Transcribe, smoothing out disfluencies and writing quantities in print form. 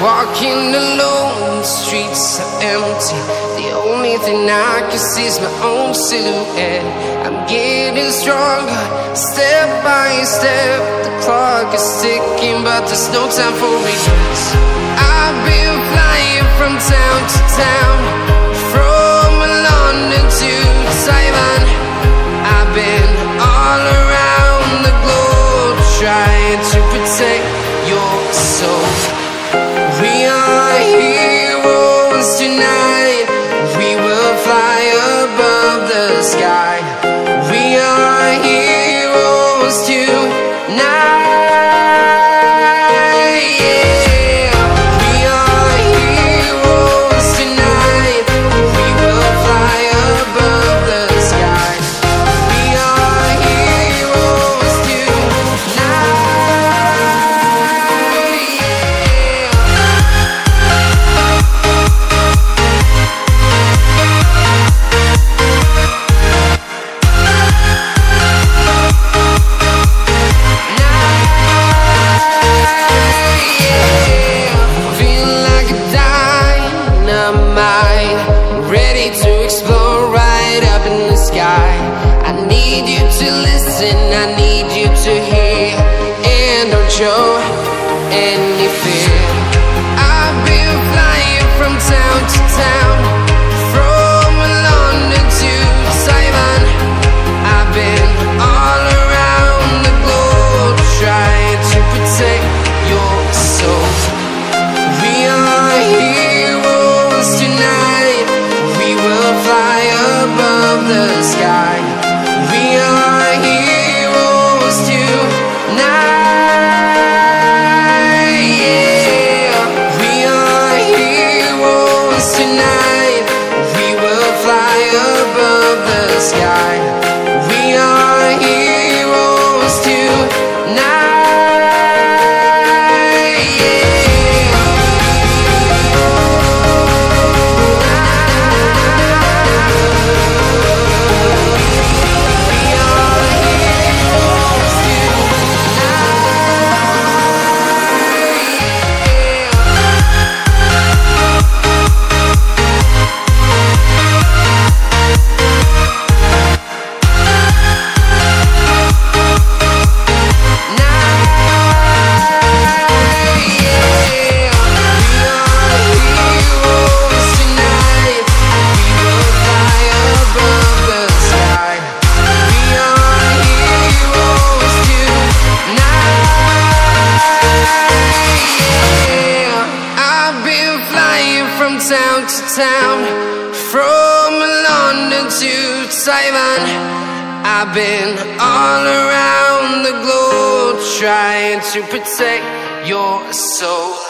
Walking alone, the streets are empty. The only thing I can see is my own silhouette. I'm getting stronger, step by step. The clock is ticking, but there's no time for regrets. I've been flying from town to town, from London to Taiwan. I've been all around the globe, trying to protect your soul. We are heroes tonight. We will fly above the sky. We are heroes tonight. Yeah. We are heroes tonight. We will fly above the sky. We are heroes tonight. I need you to hear, and don't show any fear. I've been flying from town to town, from London to Taiwan. I've been all around the globe, trying to protect your soul. We are heroes tonight. We will fly above the sky. We are heroes tonight. Yeah. We are heroes tonight. We will fly above the sky. We are heroes tonight. Town to town, from London to Taiwan. I've been all around the globe, trying to protect your soul.